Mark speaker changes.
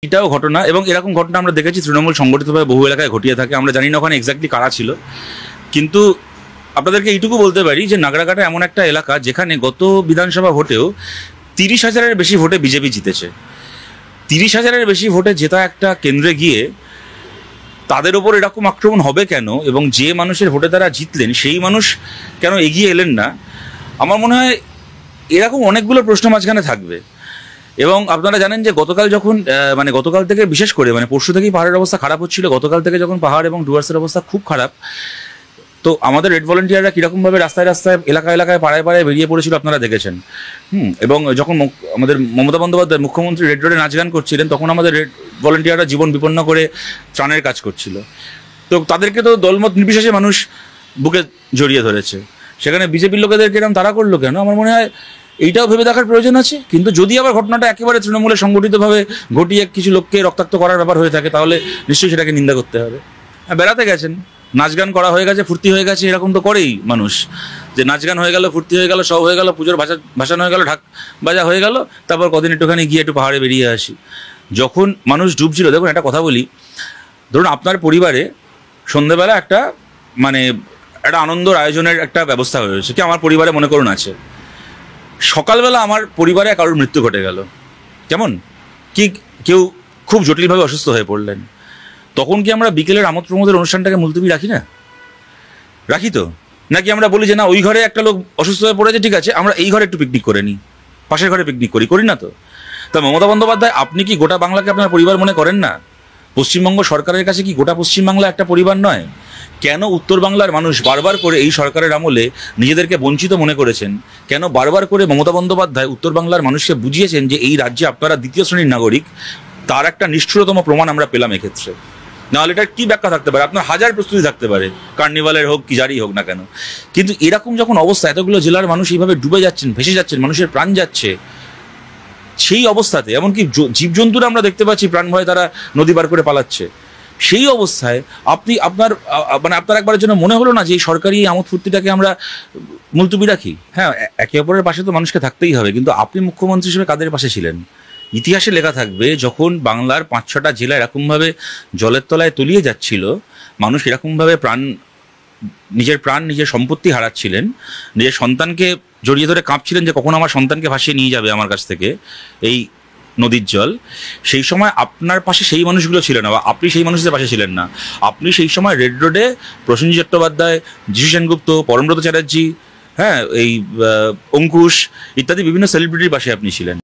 Speaker 1: এটাও ঘটনা এবং এরকম ঘটনা আমরা দেখেছি তৃণমূল সংগঠিতভাবে বহু এলাকায় ঘটিয়ে থাকে। আমরা জানি না ওখানে এক্স্যাক্টলি কারা ছিল, কিন্তু আপনাদেরকে এইটুকু বলতে পারি যে নাগরাকাটা এমন একটা এলাকা যেখানে গত বিধানসভা ভোটেও 30,000-এর বেশি ভোটে বিজেপি জিতেছে। 30,000-এর বেশি ভোটে জেতা একটা কেন্দ্রে গিয়ে তাদের ওপর এরকম আক্রমণ হবে কেন, এবং যে মানুষের ভোটে তারা জিতলেন সেই মানুষ কেন এগিয়ে এলেন না? আমার মনে হয় এরকম অনেকগুলো প্রশ্ন মাঝখানে থাকবে। এবং আপনারা জানেন যে গতকাল যখন গতকাল থেকে বিশেষ করে পরশু থেকেই পাহাড়ের অবস্থা খারাপ হচ্ছিল। গতকাল থেকে যখন পাহাড় এবং ডুয়ার্সের অবস্থা খুব খারাপ, তো আমাদের রেড ভলেন্টিয়াররা কীরকমভাবে রাস্তায় রাস্তায় এলাকায় পাড়ায় পাড়ায় বেরিয়ে পড়েছিল আপনারা দেখেছেন। এবং যখন আমাদের মমতা বন্দ্যোপাধ্যায় মুখ্যমন্ত্রী রেড রোডে নাচ গান করছিলেন, তখন আমাদের রেড ভলেন্টিয়াররা জীবন বিপন্ন করে ত্রাণের কাজ করছিল। তো তাদেরকে তো দলমত নির্বিশেষে মানুষ বুকে জড়িয়ে ধরেছে। সেখানে বিজেপির লোকেদেরকে এরকম তাড়া করলো কেন? আমার মনে হয় এইটাও ভেবে দেখার প্রয়োজন আছে। কিন্তু যদি আবার ঘটনাটা একেবারে তৃণমূলে সংগঠিতভাবে ঘটিয়ে কিছু লোককে রক্তাক্ত করার ব্যাপার হয়ে থাকে, তাহলে নিশ্চয়ই সেটাকে নিন্দা করতে হবে। বেড়াতে গেছেন, নাচ গান করা হয়ে গেছে, ফুর্তি হয়ে গেছে, এরকম তো করেই মানুষ, যে নাচ গান হয়ে গেল, ফুর্তি হয়ে গেল, সব হয়ে গেল, পুজোর ভাসান হয়ে গেল, ঢাক বাজা হয়ে গেল, তারপর কদিন একটুখানি গিয়ে একটু পাহাড়ে বেরিয়ে আসি। যখন মানুষ ডুবছিল, দেখুন একটা কথা বলি, ধরুন আপনার পরিবারে সন্ধ্যেবেলা একটা আনন্দর আয়োজনের একটা ব্যবস্থা হয়ে রয়েছে, কি আমার পরিবারে মনে করুন আছে। সকালবেলা আমার পরিবারে কারোর মৃত্যু ঘটে গেল, কেমন কি কেউ খুব জটিলভাবে অসুস্থ হয়ে পড়লেন, তখন কি আমরা বিকেলের আমোদ প্রমোদের অনুষ্ঠানটাকে মুলতবি রাখি না? রাখি তো? নাকি আমরা বলি যে না, ওই ঘরে একটা লোক অসুস্থ হয়ে পড়েছে, ঠিক আছে আমরা এই ঘরে একটু পিকনিক করে নিই, পাশের ঘরে পিকনিক করি না তো? তা মমতা বন্দ্যোপাধ্যায়, আপনি কি গোটা বাংলাকে আপনার পরিবার মনে করেন না? পশ্চিমবঙ্গ সরকারের কাছে কি গোটা পশ্চিমবাংলা একটা পরিবার নয়? কেন উত্তর বাংলার মানুষ বারবার করে এই সরকারের আমলে নিজেদেরকে বঞ্চিত মনে করেছেন? কেন বারবার করে মমতা বন্দ্যোপাধ্যায় উত্তর বাংলার মানুষকে বুঝিয়েছেন যে এই রাজ্যে আপনারা দ্বিতীয় শ্রেণীর নাগরিক? তার একটা নিষ্ঠুরতম প্রমাণ আমরা পেলাম এক্ষেত্রে। নাহলে এটার কী ব্যাখ্যা থাকতে পারে? আপনার হাজার প্রস্তুতি থাকতে পারে, কার্নিভালের হোক কি যারই হোক না কেন, কিন্তু এরকম যখন অবস্থা, এতগুলো জেলার মানুষ এইভাবে ডুবে যাচ্ছেন, ভেসে যাচ্ছেন, মানুষের প্রাণ যাচ্ছে, সেই অবস্থাতে এমনকি জীবজন্তুরা আমরা দেখতে পাচ্ছি প্রাণ ভয়ে তারা নদী পার করে পালাচ্ছে। সেই অবস্থায় আপনার একবারের জন্য মনে হলো না যে এই সরকারি আমোদ ফুর্তিটাকে আমরা মুলতবি রাখি? হ্যাঁ, একে অপরের পাশে তো মানুষকে থাকতেই হবে, কিন্তু আপনি মুখ্যমন্ত্রী হিসেবে কাদের পাশে ছিলেন? ইতিহাসে লেখা থাকবে, যখন বাংলার 5-6টা জেলা এরকমভাবে জলের তলায় তলিয়ে যাচ্ছিল, মানুষ এরকমভাবে নিজের সম্পত্তি হারাচ্ছিলেন, নিজের সন্তানকে জড়িয়ে ধরে কাঁপছিলেন যে কখন আমার সন্তানকে ভাসিয়ে নিয়ে যাবে আমার কাছ থেকে এই নদীর জল, সেই সময় আপনার পাশে সেই মানুষগুলো ছিলেন না, বা আপনি সেই মানুষদের পাশে ছিলেন না। আপনি সেই সময় রেড রোডে প্রসেনজিৎ চট্টোপাধ্যায়, যিশু সেনগুপ্ত, পরমব্রত চ্যাটার্জি, এই অঙ্কুশ ইত্যাদি বিভিন্ন সেলিব্রিটির পাশে আপনি ছিলেন।